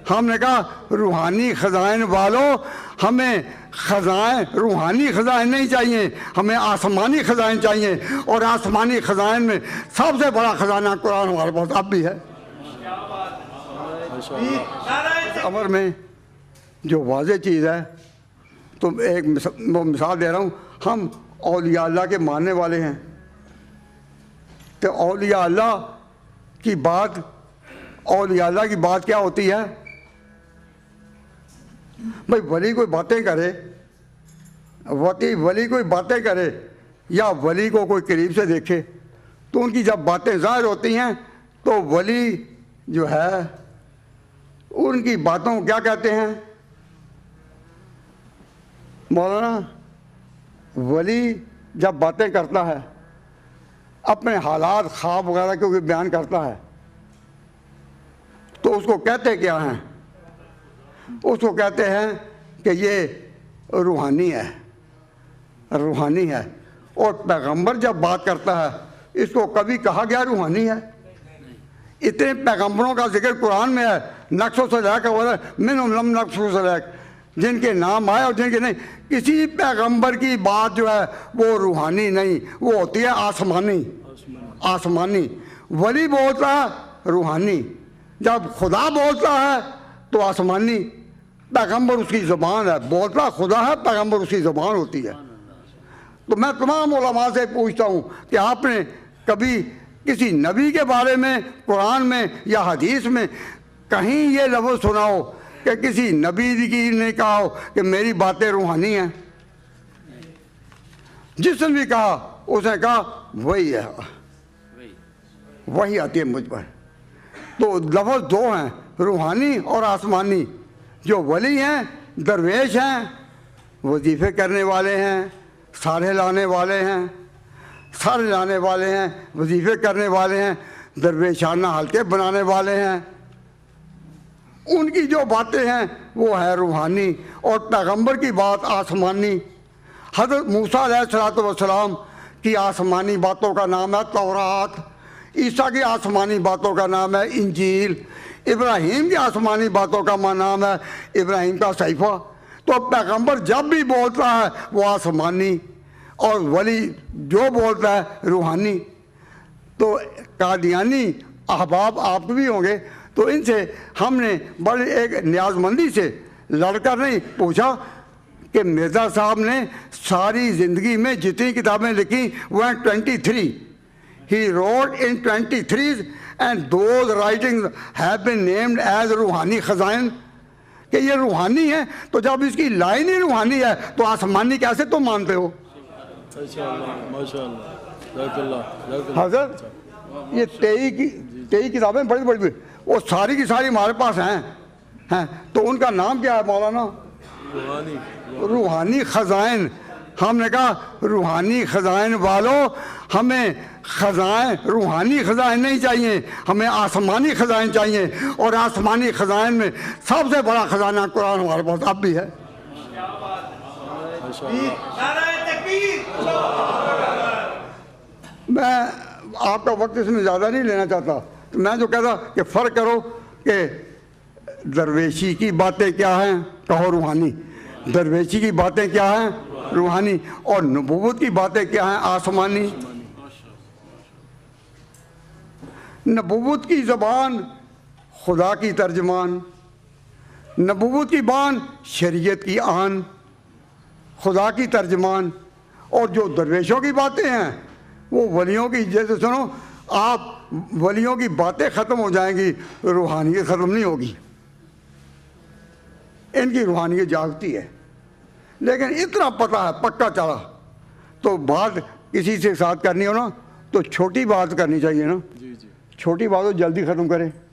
हमने कहा रूहानी ख़ज़ाइन वालों, हमें रूहानी ख़ज़ाइन नहीं चाहिए, हमें आसमानी ख़ज़ाइन चाहिए। और आसमानी ख़ज़ाइन में सबसे बड़ा ख़जाना कुरान हमारे पास अब भी है। अमर में जो वाज़ेह चीज़ है, तो एक मिसाल दे रहा हूँ। हम औलिया अल्लाह के मानने वाले हैं, तो औलिया अल्लाह की बात क्या होती है भाई? वली कोई बातें करे, वली कोई बातें करे या वली को कोई करीब से देखे, तो उनकी जब बातें ज़ाहिर होती हैं तो वली जो है उनकी बातों को क्या कहते हैं मौलाना? वली जब बातें करता है, अपने हालात ख्वाब वगैरह को बयान करता है, तो उसको कहते क्या हैं? उसको कहते हैं कि ये रूहानी है, रूहानी है। और पैगंबर जब बात करता है, इसको कभी कहा गया रूहानी है? इतने पैगंबरों का जिक्र कुरान में है, नक्शो से लेकर मिनहुम लम नक्शो से लेकर, जिनके नाम आए और जिनके नहीं। किसी पैगंबर की बात जो है वो रूहानी नहीं, वो होती है आसमानी। आसमानी वली बोलता है रूहानी, जब खुदा बोलता है तो आसमानी। पैगंबर उसकी ज़बान है, बोलता खुदा है, पैगंबर उसकी ज़बान होती है। तो मैं तमाम उलमा से पूछता हूँ कि आपने कभी किसी नबी के बारे में कुरान में या हदीस में कहीं ये लफ्ज़ सुना हो कि किसी नबी की ने कहा हो कि मेरी बातें रूहानी हैं? जिसने भी कहा उसने कहा वही है, वही आती है मुझ पर। तो लफ्ज़ दो हैं, रूहानी और आसमानी। जो वली हैं, दरवेश हैं, वजीफ़े करने वाले हैं, सारे लाने वाले हैं, वजीफ़े करने वाले हैं, दरवेशाना हल्के बनाने वाले हैं। उनकी जो बातें हैं वो है रूहानी, और पैगंबर की बात आसमानी। हज़रत मूसा अलैहिस्सलाम की आसमानी बातों का नाम है तौरात, ईसा की आसमानी बातों का नाम है इंजील, इब्राहीम की आसमानी बातों का नाम है इब्राहीम का सहीफ़ा। तो पैगंबर जब भी बोलता है वो आसमानी, और वली जो बोलता है रूहानी। तो कादियानी अहबाब आप भी होंगे, तो इनसे हमने बड़े एक न्याजमंदी से लड़कर नहीं पूछा कि मिर्ज़ा साहब ने सारी ज़िंदगी में जितनी किताबें लिखी वो हैं 23। He wrote in 23 and those writings have been named as रूहानी ख़ज़ाइन। कि ये रूहानी है, तो जब इसकी लाइन ही रूहानी है तो आसमानी कैसे तुम मानते हो? हज़रत ये 23 किताबें बड़ी बड़ी, वो सारी की सारी हमारे पास हैं। तो उनका नाम क्या है मौलाना? रूहानी ख़ज़ाइन। हमने कहा रूहानी ख़ज़ाइन वालों, हमें रूहानी ख़ज़ाइन नहीं चाहिए, हमें आसमानी ख़ज़ाइन चाहिए। और आसमानी ख़ज़ाइन में सबसे बड़ा ख़जाना कुरान हमारे पास अब भी है। मैं आपका वक्त इसमें ज़्यादा नहीं लेना चाहता, तो मैं जो कहता कि फ़र्क करो कि दरवेशी की बातें क्या हैं, कहो रूहानी। दरवेशी की बातें क्या हैं, रूहानी। और नबूवत की बातें क्या हैं, आसमानी। नबूवत की ज़बान खुदा की तर्जमान, नबूवत की बान शरीयत की आन, खुदा की तर्जमान। और जो दरवेशों की बातें हैं वो वलियों की, जैसे सुनो आप, वलियों की बातें ख़त्म हो जाएंगी, रूहानियत ख़त्म नहीं होगी। इनकी रूहानियत जागती है, लेकिन इतना पता है पक्का चला, तो बात किसी से साथ करनी हो ना तो छोटी बात करनी चाहिए ना। छोटी बात हो जल्दी ख़त्म करें।